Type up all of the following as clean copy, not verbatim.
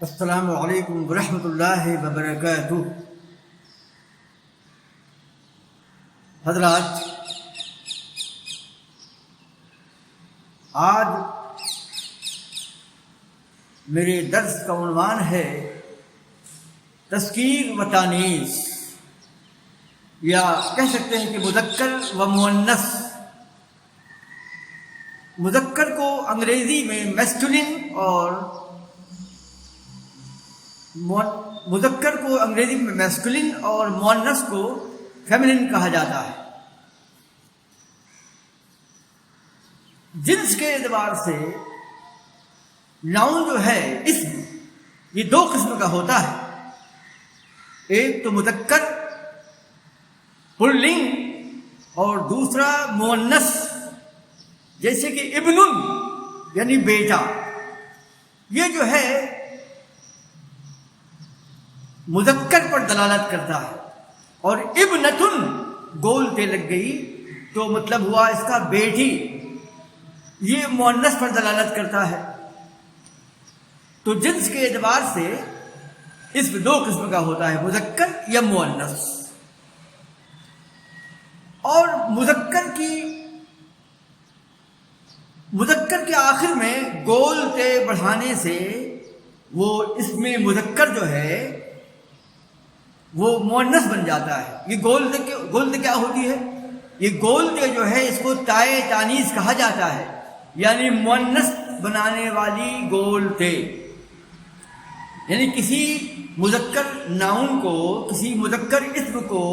السلام علیکم ورحمۃ اللہ وبرکاتہ۔ حضرات، آج میرے درس کا عنوان ہے تذکیر و تانیث، یا کہہ سکتے ہیں کہ مذکر و مؤنث۔ مذکر کو انگریزی میں میسکولن اور مذکر کو انگریزی میں میسکولن اور مؤنث کو فیمنن کہا جاتا ہے۔ جنس کے اعتبار سے ناؤن جو ہے اسم، یہ دو قسم کا ہوتا ہے، ایک تو مذکر پلنگ اور دوسرا مؤنث، جیسے کہ ابن یعنی بیٹا، یہ جو ہے مذکر پر دلالت کرتا ہے، اور ابنتن گول تے لگ گئی تو مطلب ہوا اس کا بیٹی، یہ مؤنث پر دلالت کرتا ہے۔ تو جنس کے اعتبار سے اسم دو قسم کا ہوتا ہے، مذکر یا مؤنث۔ اور مذکر کے آخر میں گول تے بڑھانے سے وہ اسم مذکر جو ہے وہ مؤنث بن جاتا ہے۔ یہ گول تے کیا ہوتی ہے؟ یہ گول تے جو ہے اس کو تائے تانیث کہا جاتا ہے، یعنی مؤنث بنانے والی گول تے، یعنی کسی مذکر ناؤن کو، کسی مذکر اسم کو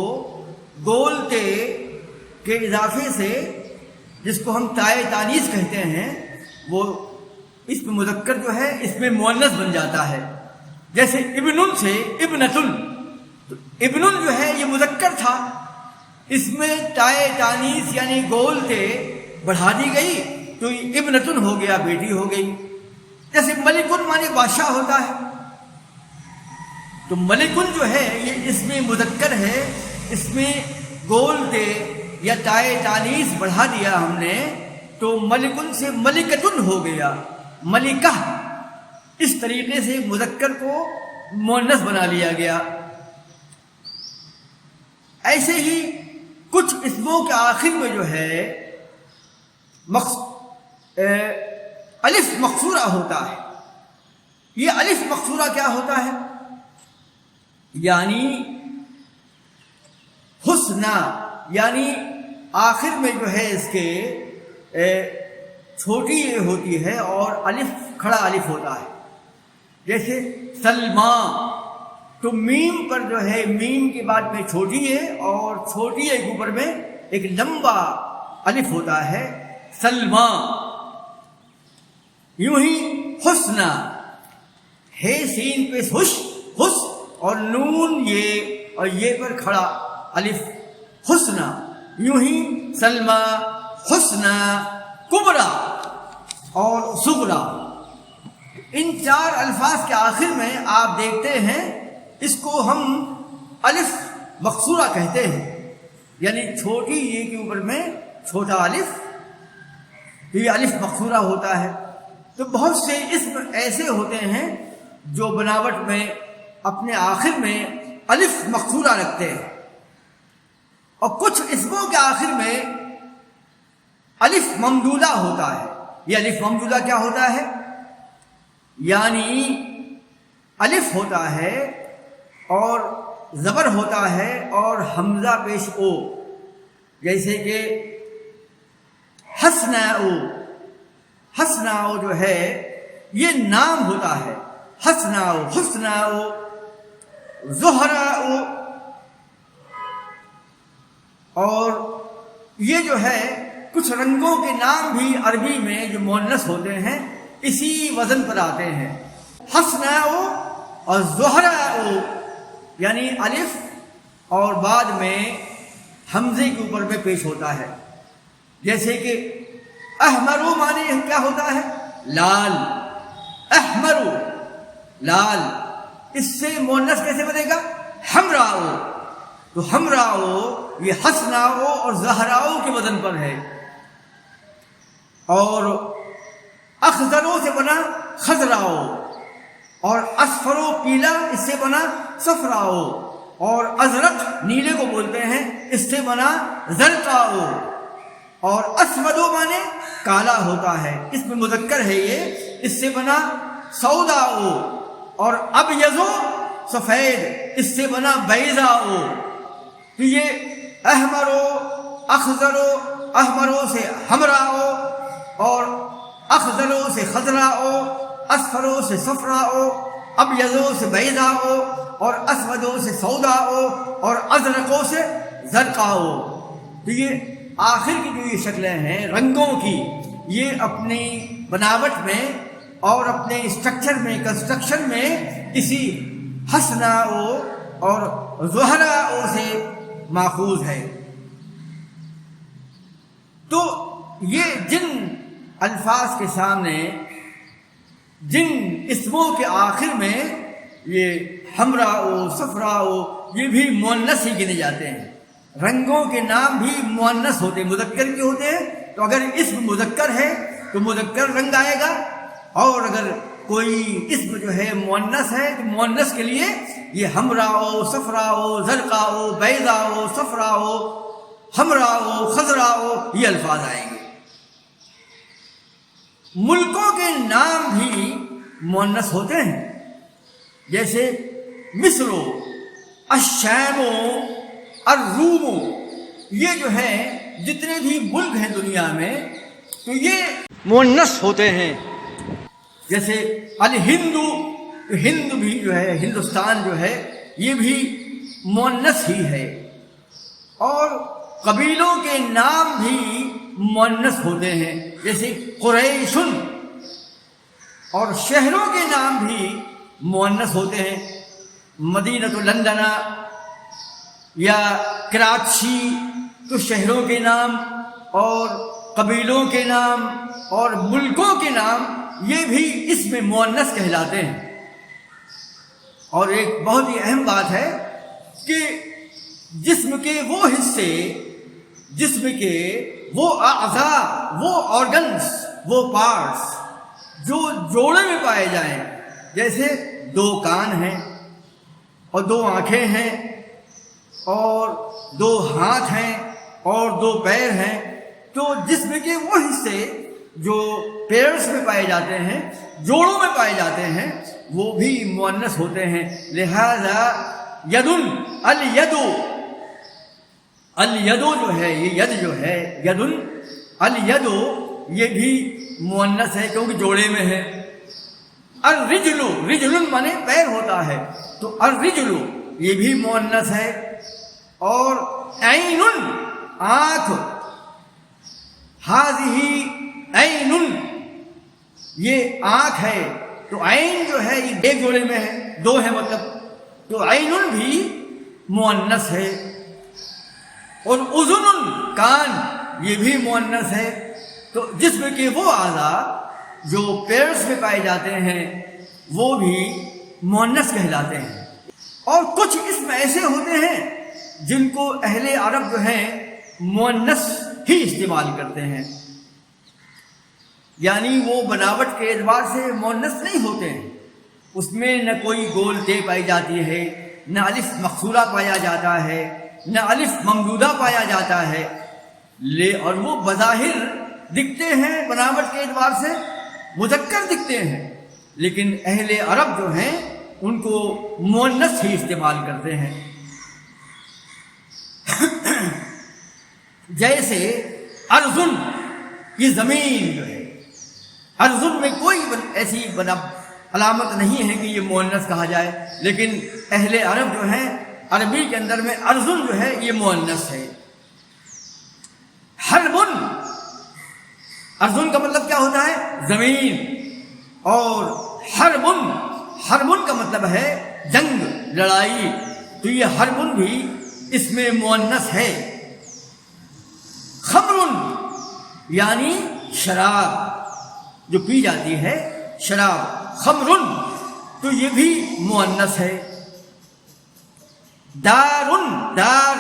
گول تے کے اضافے سے، جس کو ہم تائے تانیث کہتے ہیں، وہ اسم مذکر جو ہے اس میں مؤنث بن جاتا ہے۔ جیسے ابن سے ابنتن، تو ابن جو ہے یہ مذکر تھا، اس میں تائے تانیث یعنی گول تے بڑھا دی گئی تو یہ ابنتن ہو گیا، بیٹی ہو گئی۔ جیسے ملکن مانے بادشاہ ہوتا ہے، تو ملکن جو ہے یہ اس میں مذکر ہے، اس میں گول تے یا تائے تانیث بڑھا دیا ہم نے تو ملکن سے ملکتن ہو گیا، ملکہ۔ اس طریقے سے مذکر کو مؤنث بنا لیا گیا۔ ایسے ہی کچھ اسموں کے آخر میں جو ہے الف مقصورہ ہوتا ہے۔ یہ الف مقصورہ کیا ہوتا ہے؟ یعنی حسنہ، یعنی آخر میں جو ہے اس کے چھوٹی یہ ہوتی ہے اور الف کھڑا الف ہوتا ہے۔ جیسے سلما، تو میم پر جو ہے میم کے بعد میں چھوٹی ہے اور چھوٹی ہے کے اوپر میں ایک لمبا الف ہوتا ہے، سلما۔ یوں ہی حسنہ، ہے سین پہ حس اور نون یہ اور یہ پر کھڑا الف، حسنہ۔ یوں ہی سلما، حسنہ، کبرا اور صغرا۔ ان چار الفاظ کے آخر میں آپ دیکھتے ہیں اس کو ہم الف مقصورہ کہتے ہیں، یعنی چھوٹی یہ کے اوپر میں چھوٹا الف، یہ الف مقصورہ ہوتا ہے۔ تو بہت سے اسم ایسے ہوتے ہیں جو بناوٹ میں اپنے آخر میں الف مقصورہ رکھتے ہیں، اور کچھ اسموں کے آخر میں الف ممدودہ ہوتا ہے۔ یہ الف ممدودہ کیا ہوتا ہے؟ یعنی الف ہوتا ہے اور زبر ہوتا ہے اور حمزہ پیش او، جیسے کہ حسناؤ۔ حسناؤ جو ہے یہ نام ہوتا ہے، حسناؤ، حسناؤ، زہراؤ۔ اور یہ جو ہے کچھ رنگوں کے نام بھی عربی میں جو مؤنث ہوتے ہیں اسی وزن پر آتے ہیں، حسناؤ اور زہراؤ، یعنی الف اور بعد میں حمزے کے اوپر میں پیش ہوتا ہے۔ جیسے کہ احمرو مانے کیا ہوتا ہے؟ لال، احمرو، لال۔ اس سے مؤنث کیسے بنے گا؟ حمراؤ۔ تو حمراؤ یہ حسناؤ اور زہراؤ کے وزن پر ہے۔ اور اخضروں سے بنا خضراؤ، اور اصفرو پیلا، اس سے بنا صفراؤ، اور ازرق نیلے کو بولتے ہیں، اس سے بنا زرقاؤ، اور اسودو مانے کالا ہوتا ہے، اس میں مذکر ہے یہ، اس سے بنا سوداؤ، اور ابیضو سفید، اس سے بنا بیضاؤ۔ تو یہ احمرو، اخضرو، احمرو سے حمراؤ، اور اخضرو سے خضراؤ، اصفرو سے صفراؤ، ابیضو سے بیضاؤ، اور اسودو سے سوداؤ، اور ازرقو سے زرقاؤ۔ تو یہ آخر کی جو یہ شکلیں ہیں رنگوں کی، یہ اپنی بناوٹ میں اور اپنے اسٹرکچر میں، کنسٹرکشن میں اسی حسناؤ اور زہراؤ سے ماخوذ ہے۔ تو یہ جن الفاظ کے سامنے، جن اسموں کے آخر میں یہ حمراؤ، صفراؤ، یہ بھی مؤنث ہی گنے جاتے ہیں۔ رنگوں کے نام بھی مؤنث ہوتے ہیں، مذکر کے ہوتے ہیں، تو اگر اسم مذکر ہے تو مذکر رنگ آئے گا، اور اگر کوئی اسم جو ہے مؤنث ہے تو مؤنث کے لیے یہ حمراؤ، صفراؤ، زرقاؤ، بیضاؤ، صفراؤ، حمراؤ، خضراؤ، یہ الفاظ آئیں گے۔ ملکوں کے نام بھی مؤنث ہوتے ہیں، جیسے مصرو، الشامو، الرومو، یہ جو ہے جتنے بھی ملک ہیں دنیا میں تو یہ مؤنث ہوتے ہیں۔ جیسے الہندو، ہند بھی جو ہے، ہندوستان جو ہے یہ بھی مؤنث ہی ہے، اور قبیلوں کے نام بھی مؤنث ہوتے ہیں، جیسے قریشن، اور شہروں کے نام بھی مؤنث ہوتے ہیں، مدینۃ لندن یا کراچی، تو شہروں کے نام اور قبیلوں کے نام اور ملکوں کے نام یہ بھی اس میں مؤنث کہلاتے ہیں۔ اور ایک بہت ہی اہم بات ہے کہ جسم کے وہ حصے، جسم کے وہ اعضاء، وہ آرگنز، وہ پارٹس جو جوڑے میں پائے جائیں، جیسے 2 کان ہیں، اور 2 آنکھیں ہیں، اور 2 ہاتھ ہیں، اور 2 پیر ہیں، تو جسم کے وہ حصے جو پیرس میں پائے جاتے ہیں، جوڑوں میں پائے جاتے ہیں، وہ بھی مؤنث ہوتے ہیں۔ لہذا یدن، الیدو، الیدو جو ہے، یہ ید جو ہے، یدن، الیدو، یہ بھی مؤنث ہے کیونکہ جوڑے میں ہے۔ الرجلو، رجلن مانے پیر ہوتا ہے، تو الرجلو یہ بھی مؤنث ہے۔ اور عین، آنکھ، ہاذہ عین، یہ آنکھ ہے، تو عین جو ہے یہ ایک جوڑے میں ہے، 2 ہے مطلب، تو عین بھی مؤنث ہے۔ اور اذن، کان، یہ بھی مؤنث ہے۔ تو جسم کے وہ اعضاء جو پیرس میں پائے جاتے ہیں وہ بھی مؤنث کہلاتے ہیں۔ اور کچھ اسم ایسے ہوتے ہیں جن کو اہل عرب جو ہیں مؤنث ہی استعمال کرتے ہیں، یعنی وہ بناوٹ کے اعتبار سے مؤنث نہیں ہوتے ہیں، اس میں نہ کوئی گول تے پائی جاتی ہے، نہ الف مقصورہ پایا جاتا ہے، نہ الف ممدودہ پایا جاتا ہے، اور وہ بظاہر دکھتے ہیں بناوٹ کے اعتبار سے مذکر دکھتے ہیں، لیکن اہل عرب جو ہیں ان کو مؤنث ہی استعمال کرتے ہیں۔ جیسے ارضن، یہ زمین جو ہے، ارضن میں کوئی ایسی علامت نہیں ہے کہ یہ مؤنث کہا جائے، لیکن اہل عرب جو ہیں عربی کے اندر میں ارضن جو ہے یہ مؤنث ہے۔ حربن، ارضن کا مطلب کیا ہوتا ہے؟ زمین، اور حربن، حربن کا مطلب ہے جنگ، لڑائی، تو یہ حربن بھی اس میں مؤنث ہے۔ خمرن، یعنی شراب جو پی جاتی ہے، شراب، خمرن، تو یہ بھی مؤنث ہے۔ دارن، دار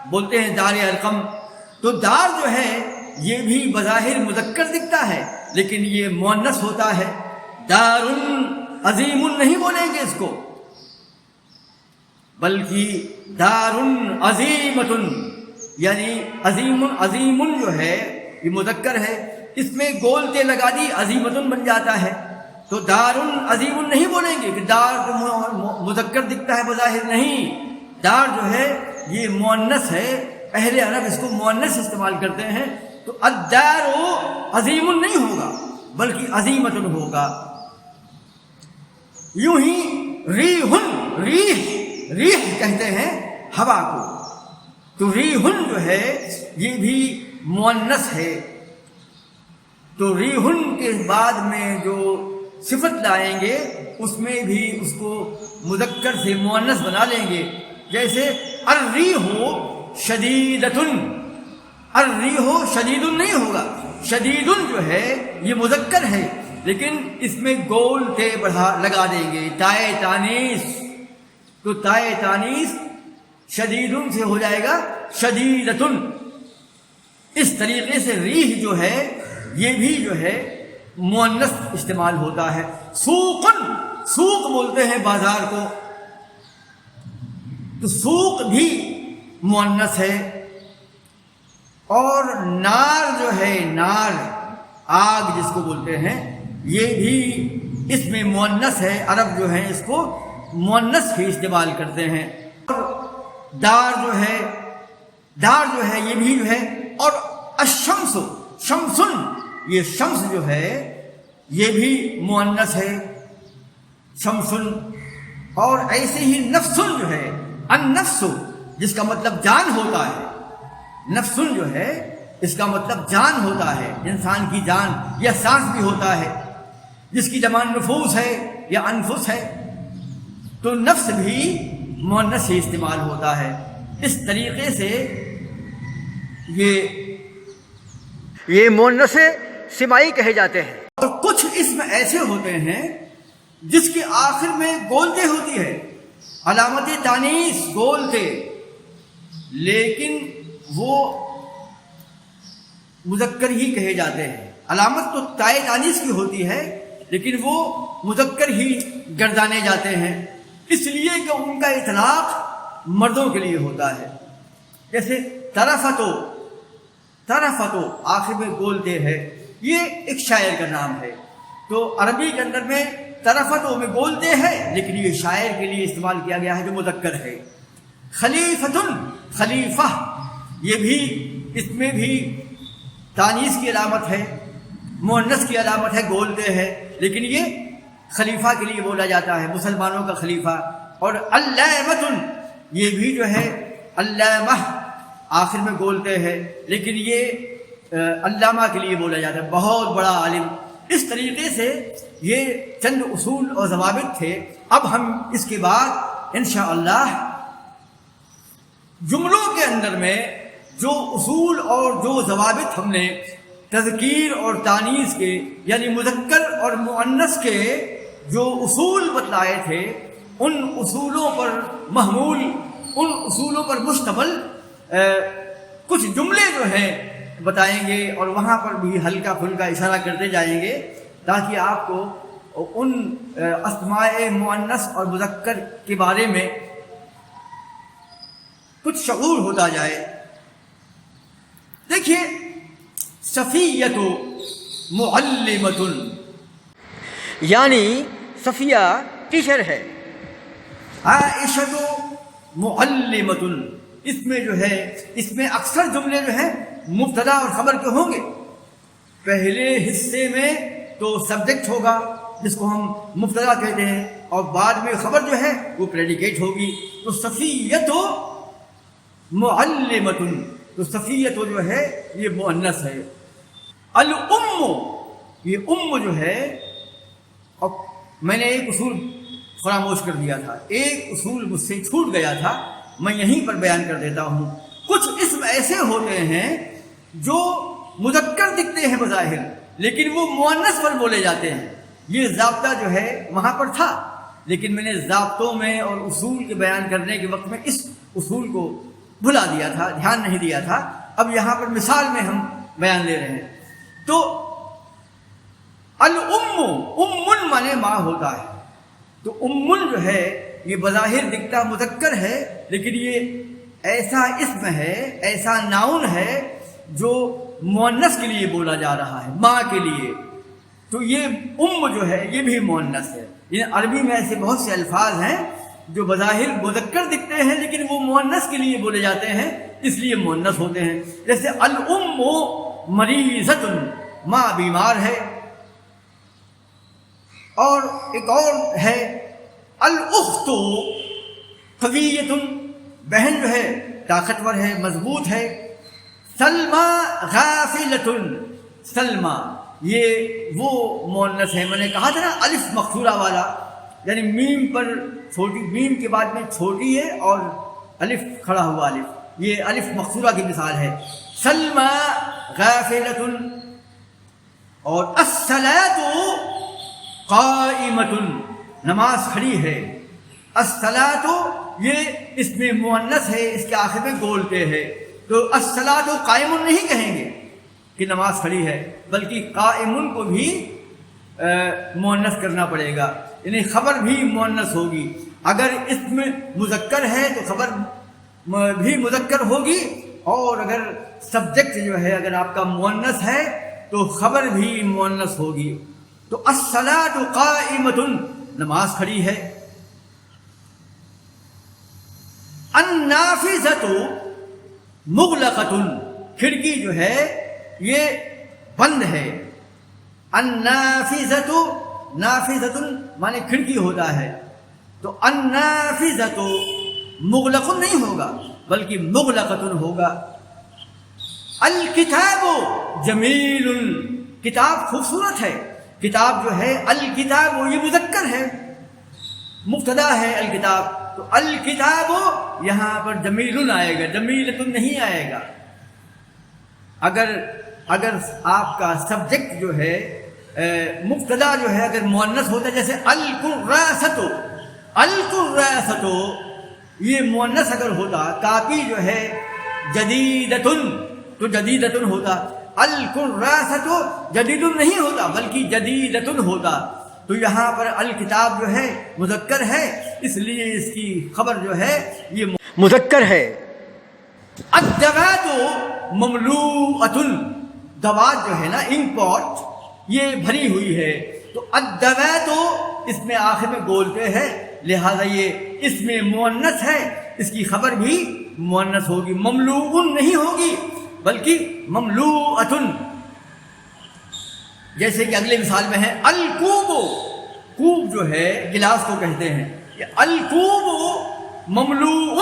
بولتے ہیں دار ارقم، تو دار جو ہے یہ بھی بظاہر مذکر دکھتا ہے لیکن یہ مؤنث ہوتا ہے۔ دارن عظیم نہیں بولیں گے اس کو، بلکہ دارن عظیمتن، یعنی عظیم جو ہے یہ مذکر ہے، اس میں گول تے لگا دی عظیمتن بن جاتا ہے، تو دارن عظیم نہیں بولیں گے کہ دار جو مذکر دکھتا ہے بظاہر، نہیں، دار جو ہے یہ مؤنث ہے، اہل عرب اس کو مؤنث استعمال کرتے ہیں، تو الدار عظیم نہیں ہوگا بلکہ عظیمتن ہوگا۔ یوں ہی ریح کہتے ہیں ہوا کو، تو ریحن جو ہے یہ بھی مؤنث ہے، تو ریحن کے بعد میں جو صفت لائیں گے اس میں بھی اس کو مذکر سے مؤنث بنا لیں گے، جیسے الریح شدیدتن، الریح شدید نہیں ہوگا، شدید جو ہے یہ مذکر ہے لیکن اس میں گول تے بڑھا لگا دیں گے، تائے تانیث، تو تائے تانیث شدیدن سے ہو جائے گا شدیدتن۔ اس طریقے سے ریح جو ہے یہ بھی جو ہے مؤنث استعمال ہوتا ہے۔ سوقن، سوق بولتے ہیں بازار کو، تو سوق بھی مؤنث ہے، اور نار جو ہے، نار آگ جس کو بولتے ہیں، یہ بھی اس میں مؤنث ہے، عرب جو ہیں اس کو مؤنث ہی استعمال کرتے ہیں۔ اور دار جو ہے یہ بھی جو ہے، اور الشمس، شمسن، یہ شمس جو ہے یہ بھی مؤنث ہے، شمسن۔ اور ایسے ہی نفسن جو ہے، النفس جس کا مطلب جان ہوتا ہے، نفسن جو ہے اس کا مطلب جان ہوتا ہے، انسان کی جان یا سانس بھی ہوتا ہے، جس کی جمع نفوس ہے یا انفس ہے، تو نفس بھی مؤنث ہی استعمال ہوتا ہے۔ اس طریقے سے یہ مؤنث سمائی کہے جاتے ہیں۔ اور کچھ اسم ایسے ہوتے ہیں جس کے آخر میں گولتے ہوتی ہے، علامت تانیث گولتے، لیکن وہ مذکر ہی کہے جاتے ہیں۔ علامت تو تائے تانیث کی ہوتی ہے لیکن وہ مذکر ہی گردانے جاتے ہیں، اس لیے کہ ان کا اطلاق مردوں کے لیے ہوتا ہے، جیسے طرفتو، طرفتو آخر میں گولتے ہے، یہ ایک شاعر کا نام ہے، تو عربی کے اندر میں طرفتو میں گولتے ہے لیکن یہ شاعر کے لیے استعمال کیا گیا ہے جو مذکر ہے۔ خلیفتن، خلیفہ، یہ بھی اس میں بھی تانیث کی علامت ہے، مؤنث کی علامت ہے، گولتے ہے، لیکن یہ خلیفہ کے لیے بولا جاتا ہے، مسلمانوں کا خلیفہ۔ اور علامتن، یہ بھی جو ہے علامہ آخر میں گولتے ہے لیکن یہ علامہ کے لیے بولا جاتا ہے، بہت بڑا عالم۔ اس طریقے سے یہ چند اصول اور ضوابط تھے۔ اب ہم اس کے بعد انشاءاللہ جملوں کے اندر میں جو اصول اور جو ضوابط ہم نے تذکیر اور تانیث کے یعنی مذکر اور مؤنث کے جو اصول بتلائے تھے، ان اصولوں پر محمول، ان اصولوں پر مشتمل کچھ جملے جو ہیں بتائیں گے، اور وہاں پر بھی ہلکا پھلکا اشارہ کرتے جائیں گے تاکہ آپ کو ان اسماء مؤنث اور مذکر کے بارے میں کچھ شعور ہوتا جائے۔ دیکھیے، صفیۃ معلمۃ، یعنی صفیہ ٹیچر ہے، عائشۃ معلمۃ، اس میں جو ہے اس میں اکثر جملے جو ہیں مبتدا اور خبر کے ہوں گے۔ پہلے حصے میں تو سبجیکٹ ہوگا جس کو ہم مبتدا کہتے ہیں، اور بعد میں خبر جو ہے وہ پریڈیکیٹ ہوگی۔ تو صفیۃ معلمۃ، تو صفیۃ جو ہے یہ مؤنث ہے۔ الام، یہ ام جو ہے، اور میں نے ایک اصول فراموش کر دیا تھا، ایک اصول مجھ سے چھوٹ گیا تھا، میں یہیں پر بیان کر دیتا ہوں۔ کچھ اسم ایسے ہوتے ہیں جو مذکر دکھتے ہیں بظاہر لیکن وہ مؤنث پر بولے جاتے ہیں۔ یہ ضابطہ جو ہے وہاں پر تھا لیکن میں نے ضابطوں میں اور اصول کے بیان کرنے کے وقت میں اس اصول کو بھلا دیا تھا، دھیان نہیں دیا تھا۔ اب یہاں پر مثال میں ہم بیان لے رہے ہیں۔ تو الام، ام مانے ماں ہوتا ہے، تو امن جو ہے یہ بظاہر دکھتا مذکر ہے، لیکن یہ ایسا اسم ہے، ایسا ناؤن ہے جو مؤنث کے لیے بولا جا رہا ہے، ماں کے لیے. تو یہ جو ہے یہ بھی مؤنث ہے. یعنی عربی میں ایسے بہت سے الفاظ ہیں جو بظاہر مذکر دکھتے ہیں لیکن وہ مؤنث کے لیے بولے جاتے ہیں، اس لیے مؤنث ہوتے ہیں. جیسے الام مریضۃ، ماں بیمار ہے. اور ایک اور ہے الاخت قویۃ، بہن جو ہے طاقتور ہے، مضبوط ہے. سلمى غافلۃ، سلمى یہ وہ مؤنث ہے، میں نے کہا تھا نا الف مقصورہ والا، یعنی میم پر چھوٹی، میم کے بعد میں چھوٹی ہے اور الف کھڑا ہوا الف، یہ الف مقصورہ کی مثال ہے. سلمى غافلۃ. اور الصلاۃ قائمۃ، نماز کھڑی ہے. الصلاۃ یہ اس میں مؤنث ہے، اس کے آخر میں گولتے ہے، تو الصلاۃ قائم نہیں کہیں گے کہ نماز کھڑی ہے، بلکہ قائم کو بھی مؤنث کرنا پڑے گا، یعنی خبر بھی مؤنث ہوگی. اگر اسم مذکر ہے تو خبر بھی مذکر ہوگی، اور اگر سبجیکٹ جو ہے اگر آپ کا مؤنث ہے تو خبر بھی مؤنث ہوگی. تو الصلاۃ قائمۃ، نماز کھڑی ہے. النافذۃ مغلقۃ، کھڑکی جو ہے یہ بند ہے. النافذۃ، نافذۃ مانے کھڑکی ہوتا ہے، تو النافذۃ مغلق نہیں ہوگا بلکہ مغلقۃ ہوگا. الکتاب جمیل، کتاب خوبصورت ہے. کتاب جو ہے الکتاب یہ مذکر ہے، مبتدا ہے الکتاب، تو الکتاب یہاں پر جمیل آئے گا، جمیلۃ نہیں آئے گا. اگر آپ کا سبجیکٹ جو ہے مبتدا جو ہے اگر مؤنث ہوتا ہے، جیسے الکراست، الکراست یہ مؤنث اگر ہوتا، کاپی جو ہے جدیدتن تو جدیدتن ہوتا. الکراست جدید نہیں ہوتا بلکہ جدیدتن ہوتا. تو یہاں پر الکتاب جو ہے مذکر ہے، اس لیے اس کی خبر جو ہے یہ مذکر ہے. الدوات مملوءۃ، دوات جو ہے نا انک پاٹ یہ بھری ہوئی ہے، تو الدوات اس میں آخر میں گولتے ہے، لہذا یہ اس میں مؤنث ہے، اس کی خبر بھی مؤنث ہوگی، مملوء نہیں ہوگی بلکہ مملوءۃ. جیسے کہ اگلے مثال میں ہے الکوب، کوب جو ہے گلاس کو کہتے ہیں، یہ الکوب مملوء،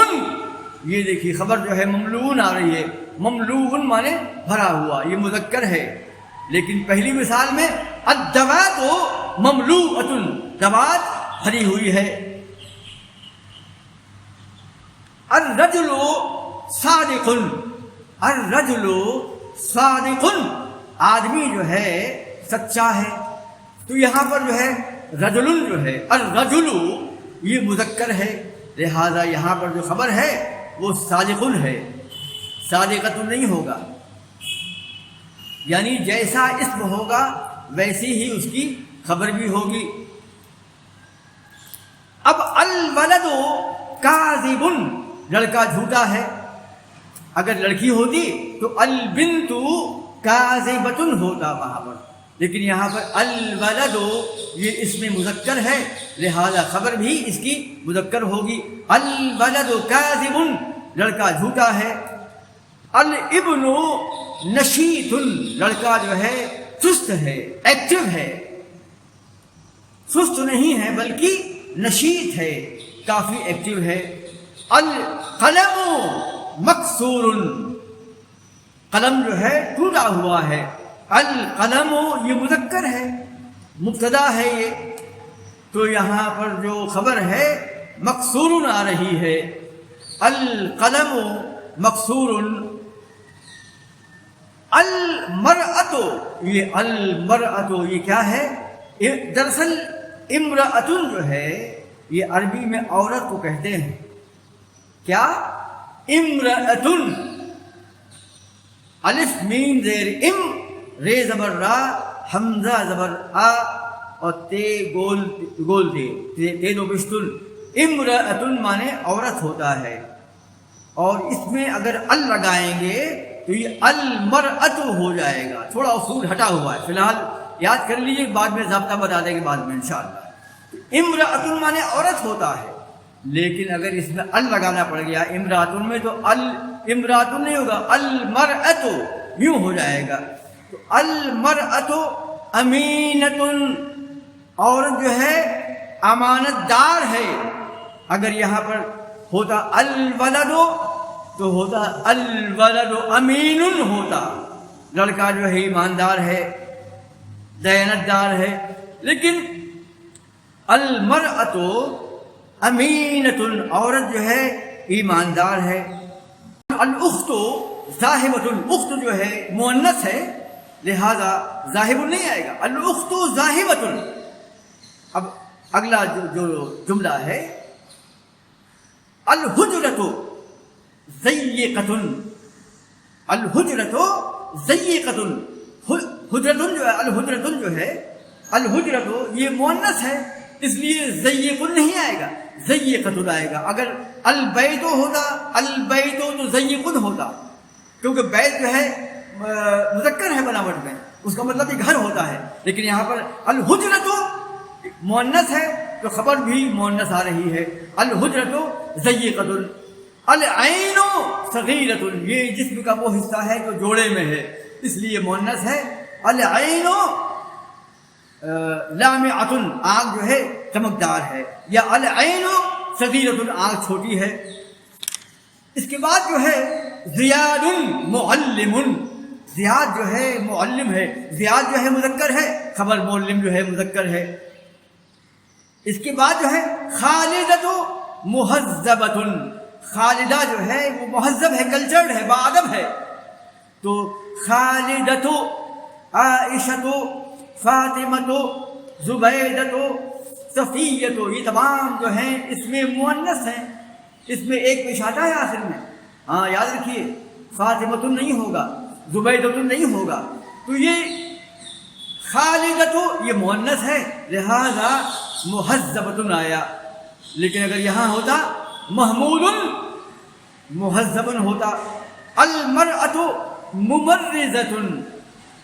یہ دیکھیے خبر جو ہے مملوء آ رہی ہے، مملوء مانے بھرا ہوا، یہ مذکر ہے. لیکن پہلی مثال میں الدوات مملوءۃ، دوات بھری ہوئی ہے. الرجل صادق، الرجل صادق، آدمی جو ہے سچا ہے. تو یہاں پر جو ہے رجل جو ہے الرجل یہ مذکر ہے، لہذا یہاں پر جو خبر ہے وہ صادق ہے، صادقۃ نہیں ہوگا. یعنی جیسا اسم ہوگا ویسی ہی اس کی خبر بھی ہوگی. اب الولد کاذب، لڑکا جھوٹا ہے. اگر لڑکی ہوتی تو البنت کاذبۃ ہوتا وہاں پر، لیکن یہاں پر الولد یہ اسم مذکر ہے، لہذا خبر بھی اس کی مذکر ہوگی. الولد کاذب، لڑکا جھوٹا ہے. الابن نشیط، لڑکا جو ہے سست ہے، ایکٹیو ہے، سست نہیں ہے بلکہ نشیط ہے، کافی ایکٹیو ہے. القلم مکسور، قلم جو ہے ٹوٹا ہوا ہے. القلم یہ مذکر ہے، مبتدا ہے یہ، تو یہاں پر جو خبر ہے مکسور آ رہی ہے. القلم مکسور. المرأۃ، یہ المرأۃ یہ کیا ہے؟ دراصل امرأۃ جو ہے یہ عربی میں عورت کو کہتے ہیں. کیا؟ امرأۃ، الف میم زیر ام، رے زبر را، حمزہ زبر آ، اور تے گول تے دو بشتن، امرأتن مانے عورت ہوتا ہے، اور اس میں اگر ال لگائیں گے تو یہ المرأت ہو جائے گا، تھوڑا اصول ہٹا ہوا ہے، فی الحال یاد کر لیجیے، بعد میں ضابطہ بتا دیں گے بعد میں انشاءاللہ۔ امرأتن مانے عورت ہوتا ہے، لیکن اگر اس میں ال لگانا پڑ گیا امرأتن میں تو امرأتن نہیں ہوگا، المرأت یوں ہو جائے گا۔ تو المرأت امینتن، عورت جو ہے امانت دار ہے، اگر یہاں پر ہوتا الولد تو ہوتا الولد امین ہوتا، لڑکا جو ہے ایماندار ہے، دیانت دار ہے، لیکن المرأت امینۃ، عورت جو ہے ایماندار ہے۔ الاخت ذاہبۃ، اخت جو ہے مؤنث ہے، لہذا ذاہب نہیں آئے گا، الاخت ذاہبۃ۔ اب اگلا جو جملہ ہے الحجرۃ ضیقۃ، الحجرۃ ضیقۃ، حجرۃ جو ہے الحجرۃ جو ہے، الحجرۃ یہ مؤنث ہے، اس لیے ضیق نہیں آئے گا، ضیقۃ آئے گا۔ اگر البیت ہوتا البیت تو ضیق ہوتا، کیونکہ بیت جو ہے مذکر ہے بناوٹ میں، اس کا مطلب یہ گھر ہوتا ہے، لیکن یہاں پر الحجرۃ مؤنث ہے تو خبر بھی مؤنث آ رہی ہے، الحجرۃ ضیقۃ۔ العین صغیرۃ، یہ جسم کا وہ حصہ ہے جو جوڑے میں ہے، اس لیے مؤنث ہے۔ العین لامعۃ، آنکھ جو ہے چمکدار ہے، یا العین صغیرۃ، آنکھ چھوٹی ہے۔ اس کے بعد جو ہے زیاد معلم، زیاد جو ہے معلم ہے، زیاد جو ہے مذکر ہے، خبر معلم جو ہے مذکر ہے۔ اس کے بعد جو ہے خالدۃ مہذبۃ، خالدہ جو ہے وہ مہذب ہے، کلچرڈ ہے، باادب ہے، تو خالدۃ، عائشۃ، فاطمۃ، زبیدۃ، صفیۃ، یہ تمام جو ہیں اس میں مؤنث ہیں، اس میں ایک پیش آتا ہے آخر میں، ہاں یاد رکھیے، فاطمۃ نہیں ہوگا، زبیدۃ نہیں ہوگا، تو یہ خالدۃ یہ مؤنث ہے، لہذا مہذبۃ آیا۔ لیکن اگر یہاں ہوتا محمود مہذب ہوتا۔ المرأۃ ممرضۃ،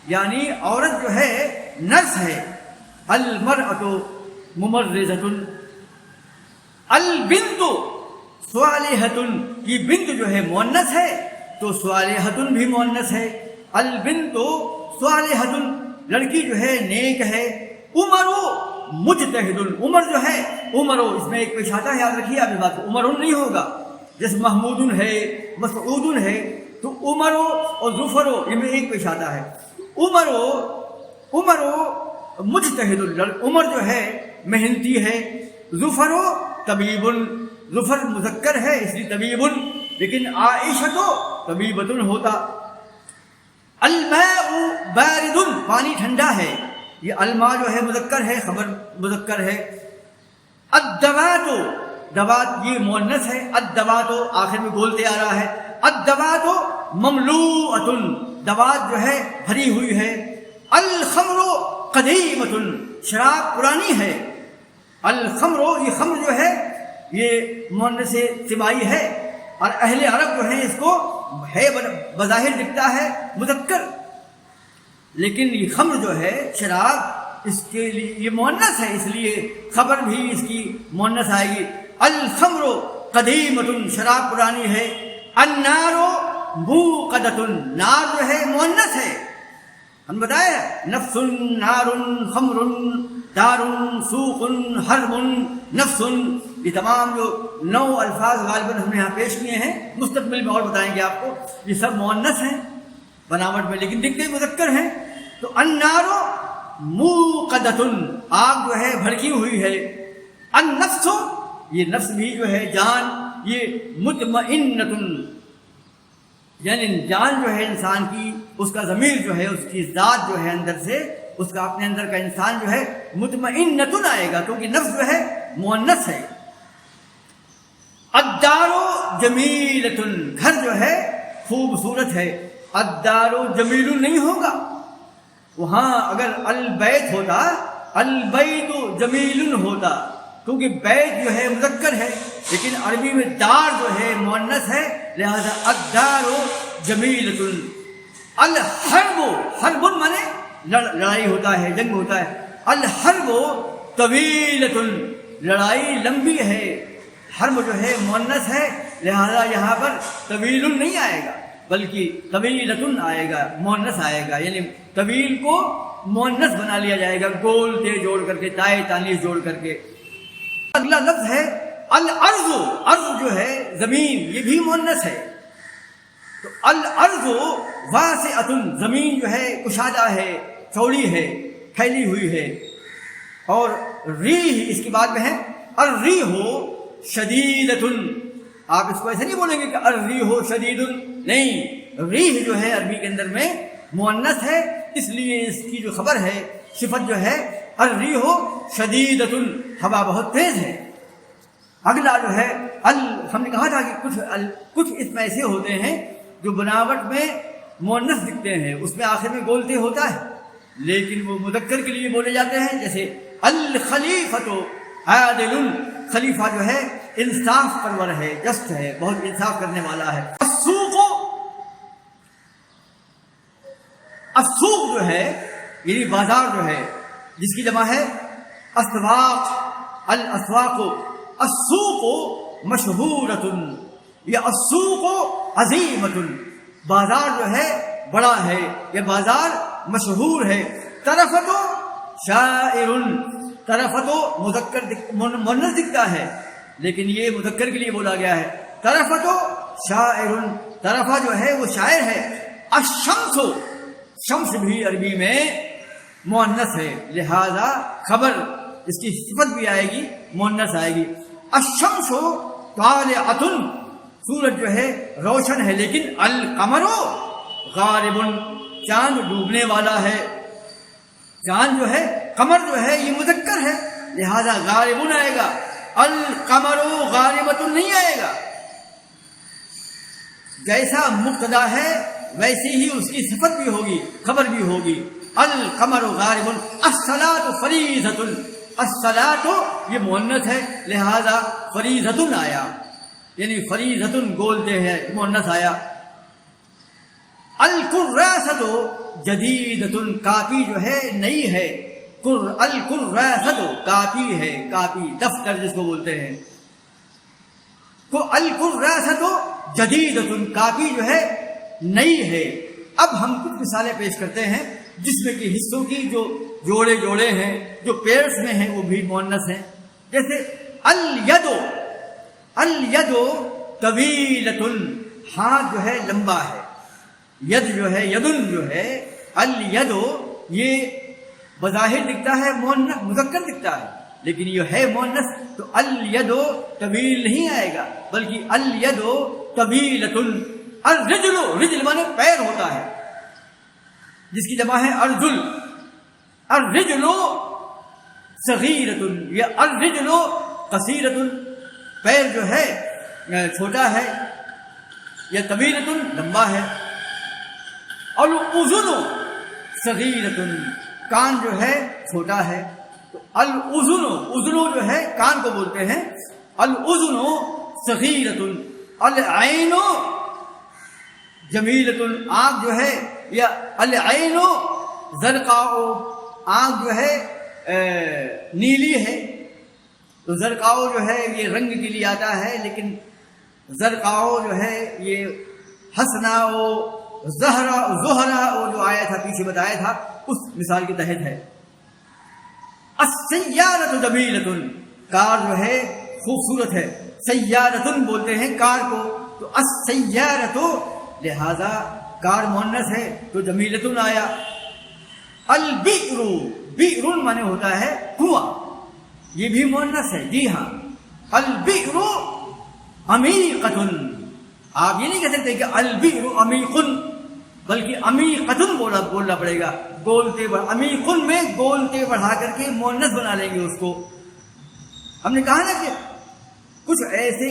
یعنی عورت جو ہے نرس ہے، المرأۃ ممرضۃ۔ البنت صالحۃ، یہ بنت جو ہے مؤنث ہے تو صالحۃ بھی مؤنث ہے، البنت صالحۃ، لڑکی جو ہے نیک ہے۔ عمر مجتہد، عمر جو ہے عمر، اس میں ایک پیش آتا ہے، یاد رکھیے آپ اس بات کو، عمر نہیں ہوگا، جیسے محمود ہے، مسعود ہے، تو عمر اور ظفر ان میں ایک پیش آتا ہے۔ عمر مجتہد، عمر جو ہے محنتی ہے۔ ظفر طبیب، ظفر مذکر ہے اس لیے طبیب، لیکن عائشہ طبیبۃ ہوتا۔ الماء بارد، پانی ٹھنڈا ہے، یہ الماء جو ہے مذکر ہے، خبر مذکر ہے۔ الدوات، دوات یہ مؤنث ہے، الدوات آخر میں بولتے آ رہا ہے۔ الدوات مملوءۃ، دوات جو ہے بھری ہوئی ہے۔ الخمر قدیمۃ، شراب پرانی ہے۔ الخمر، یہ خمر جو ہے یہ مؤنث سبائی ہے، اور اہل عرب جو ہیں اس کو ہے بظاہر دکھتا ہے مذکر، لیکن یہ خمر جو ہے شراب، اس کے لیے یہ مؤنث ہے، اس لیے خبر بھی اس کی مؤنث آئے گی۔ الخمر قدیمۃ، شراب پرانی ہے۔ النار موقدۃ، نار جو ہے مؤنث ہے، ہم بتائے نفس، نار، خمر، دار، سوق، حرب، نفس، یہ تمام جو 9 الفاظ غالباً ہم نے یہاں پیش کیے ہیں، مستقبل میں اور بتائیں گے آپ کو، یہ سب مؤنث ہیں بناوٹ میں لیکن دکھتے مذکر ہیں۔ تو النار موقدۃ، آگ جو ہے بھڑکی ہوئی ہے۔ النفس، یہ نفس بھی جو ہے جان، یہ مطمئنۃ، یعنی جان جو ہے انسان کی، اس کا ضمیر جو ہے، اس کی ذات جو ہے اندر سے، اس کا اپنے اندر کا انسان جو ہے مطمئنۃ آئے گا، کیونکہ نفس جو ہے مؤنث ہے۔ الدار جمیلۃ، گھر جو ہے خوبصورت ہے، الدار جمیل نہیں ہوگا، وہاں اگر البیت ہوتا البیت جمیل ہوتا، کیونکہ بیت جو ہے مذکر ہے لیکن عربی میں دار جو ہے مؤنث ہے، لہذا الدار جمیلۃ۔ الحرب، حرب مانے لڑائی ہوتا ہے، جنگ ہوتا ہے۔ الحرب طویلۃ، لڑائی لمبی ہے۔ حرب جو ہے مؤنث ہے، لہذا یہاں پر طویل نہیں آئے گا بلکہ طویلۃ آئے گا، مؤنث آئے گا، یعنی طویل کو مؤنث بنا لیا جائے گا گول تے جوڑ کر کے، تائے تانیث جوڑ کر کے۔ اگلا لفظ ہے الارض، ارض جو ہے زمین، یہ بھی مؤنث ہے۔ تو الارض واسعۃ، زمین جو ہے کشادہ ہے، چوڑی ہے، پھیلی ہوئی ہے۔ اور ریح اس کی بات میں ہے، الریح شدیدۃ، آپ اس کو ایسے نہیں بولیں گے کہ الریح شدید، نہیں، ریح جو ہے عربی کے اندر میں مؤنث ہے، اس لیے اس کی جو خبر ہے، صفت جو ہے الریح شدیدۃ، ہوا بہت تیز ہے۔ اگلا جو ہے ہم نے کہا تھا کہ کچھ اسم ایسے ہوتے ہیں جو بناوٹ میں مؤنث دکھتے ہیں، اس میں آخر میں گولتے ہوتا ہے لیکن وہ مذکر کے لیے بولے جاتے ہیں، جیسے الخلیفۃ عادل، خلیفہ جو ہے انصاف پرور ہے، جسٹ ہے، بہت انصاف کرنے والا ہے۔ السوق جو ہے یعنی بازار جو ہے، جس کی جمع ہے اسواق، الاسواق۔ السوق مشہورۃ یا السوق عظیمۃ، بازار جو ہے بڑا ہے، یہ بازار مشہور ہے۔ طرفۃ شاعر، طرفۃ مذکر مؤنث دکھتا ہے لیکن یہ مذکر کے لیے بولا گیا ہے۔ طرفۃ شاعر، طرفہ جو ہے وہ شاعر ہے۔ الشمس، شمس بھی عربی میں مؤنث ہے، لہذا خبر اس کی صفت بھی آئے گی، مؤنث آئے گی۔ الشمس طالعۃ، سورج جو ہے روشن ہے، لیکن القمر غارب، چاند ڈوبنے والا ہے۔ چاند جو ہے، قمر جو ہے یہ مذکر ہے، لہذا غارب آئے گا، القمر غاربۃ نہیں آئے گا۔ جیسا مبتدا ہے ویسی ہی اس کی صفت بھی ہوگی، خبر بھی ہوگی۔ القمر غارب، الصلاۃ فریضۃ، الصلاۃ یہ مؤنث ہے، لہذا فریضۃ آیا، یعنی فریضۃ بولتے ہیں، مؤنث آیا۔ الکراسۃ جدیدۃ، کاپی جو ہے نئی ہے، الکراسۃ کاپی ہے، کاپی دفتر جس کو بولتے ہیں۔ تو الکراسۃ جدیدۃ، کاپی جو ہے نئی ہے۔ اب ہم کچھ مثالیں پیش کرتے ہیں جس میں کہ حصوں کی جو جوڑے ہیں، جو پیئرس میں ہیں، وہ بھی مؤنث ہیں۔ جیسے الید، الید طویلۃ، ہاتھ جو ہے لمبا ہے۔ ید جو ہے، یدن جو ہے، الید یہ بظاہر دکھتا ہے مؤنث، مذکر دکھتا ہے لیکن یہ ہے مؤنث، تو الید طویل نہیں آئے گا بلکہ الید طویلۃ۔ الرجل، رجل مانے پیر ہوتا ہے، جس کی جمع ہے ارجل۔ الرجل صغیرۃ یا الرجل قصیرۃ، پیر جو ہے چھوٹا ہے یا طویلۃ لمبا ہے۔ الاذن صغیرۃ، کان جو ہے چھوٹا ہے، تو الاذن، اذن جو ہے کان کو بولتے ہیں، الاذن صغیرۃ۔ العین جمیلۃ، آنکھ جو ہے، یا العین زرقاء، آنکھ جو ہے نیلی ہے۔ تو زرقاء جو ہے یہ رنگ کے لیے آتا ہے، لیکن زرقاء جو ہے یہ حسناء زہرا جو آیا تھا پیچھے بتایا تھا اس مثال کے تحت ہے۔ السیارۃ جمیلۃ، کار جو ہے خوبصورت ہے، سیارۃ بولتے ہیں کار کو، تو السیارۃ لہذا کار مؤنث ہے تو جمیلۃ آیا۔ البئر، بئر مانے ہوتا ہے کنواں، یہ بھی مؤنث ہے، جی ہاں۔ البئر عمیقۃ، آپ یہ نہیں کہہ سکتے کہ البئر عمیق، بلکہ عمیقۃ بولنا پڑے گا، گولتے عمیق میں گولتے بڑھا کر کے مؤنث بنا لیں گے اس کو۔ ہم نے کہا نا کہ کچھ ایسے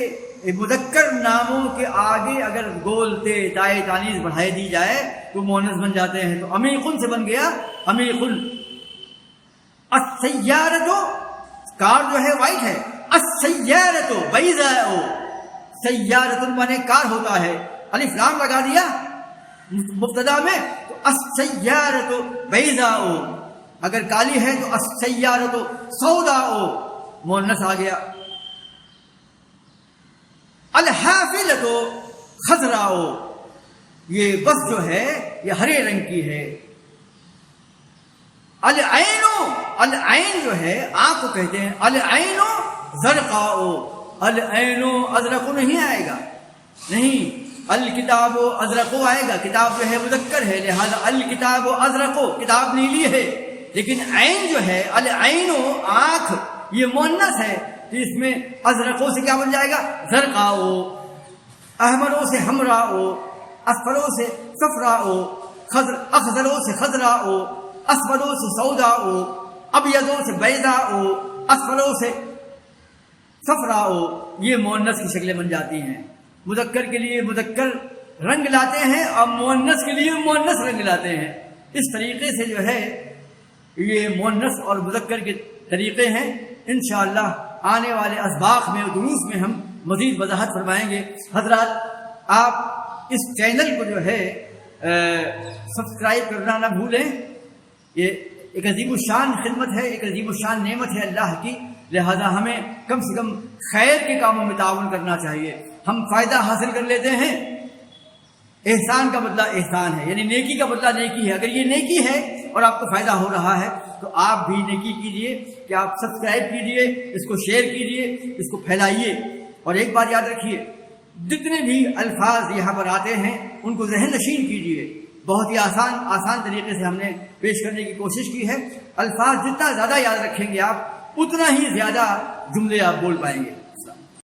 مذکر ناموں کے آگے اگر گولتے تائے تانیث بڑھائی دی جائے تو مؤنث بن جاتے ہیں، تو عمیق سے بن گیا عمیق۔ السیارتو، کار جو ہے وائٹ ہے، السیارتو بیضاء، سیارت مانے کار ہوتا ہے، الف لام لگا دیا مبتدا میں تو السیارت بیضاء، اگر کالی ہے تو السیارت سوداء مؤنث آ گیا، الحافلۃ خضراء، یہ بس جو ہے یہ ہرے رنگ کی ہے، العین، العین جو ہے آنکھ کو کہتے ہیں، العین زرقاء، العین ازرق نہیں آئے گا، نہیں، الکتاب ازرق آئے گا، کتاب جو ہے مذکر ہے لہذا الکتاب ازرق، کتاب نیلی ہے، لیکن عین جو ہے العین آنکھ یہ مؤنث ہے تو اس میں ازرقوں سے کیا بن جائے گا؟ زرقاء، احمروں سے حمراء، اصفروں سے صفراء، اخضروں سے خضراء، اسودوں سے سوداء، ابیضوں سے بیضاء، اصفروں سے صفراء، یہ مؤنث کی شکلیں بن جاتی ہیں، مذکر کے لیے مذکر رنگ لاتے ہیں اور مؤنث کے لیے مؤنث رنگ لاتے ہیں، اس طریقے سے جو ہے یہ مؤنث اور مذکر کے طریقے ہیں، انشاءاللہ آنے والے اسباق میں دروس میں ہم مزید وضاحت فرمائیں گے۔ حضرات آپ اس چینل کو جو ہے سبسکرائب کرنا نہ بھولیں، یہ ایک عظیم الشان خدمت ہے، ایک عظیم الشان نعمت ہے اللہ کی، لہذا ہمیں کم سے کم خیر کے کاموں میں تعاون کرنا چاہیے، ہم فائدہ حاصل کر لیتے ہیں، احسان کا بدلہ احسان ہے، یعنی نیکی کا بدلہ نیکی ہے، اگر یہ نیکی ہے اور آپ کو فائدہ ہو رہا ہے تو آپ بھی نیکی کیجئے کہ آپ سبسکرائب کیجئے، اس کو شیئر کیجئے، اس کو پھیلائیے، اور ایک بات یاد رکھیے، جتنے بھی الفاظ یہاں پر آتے ہیں ان کو ذہن نشین کیجئے، بہت ہی آسان طریقے سے ہم نے پیش کرنے کی کوشش کی ہے، الفاظ جتنا زیادہ یاد رکھیں گے آپ اتنا ہی زیادہ جملے آپ بول پائیں گے۔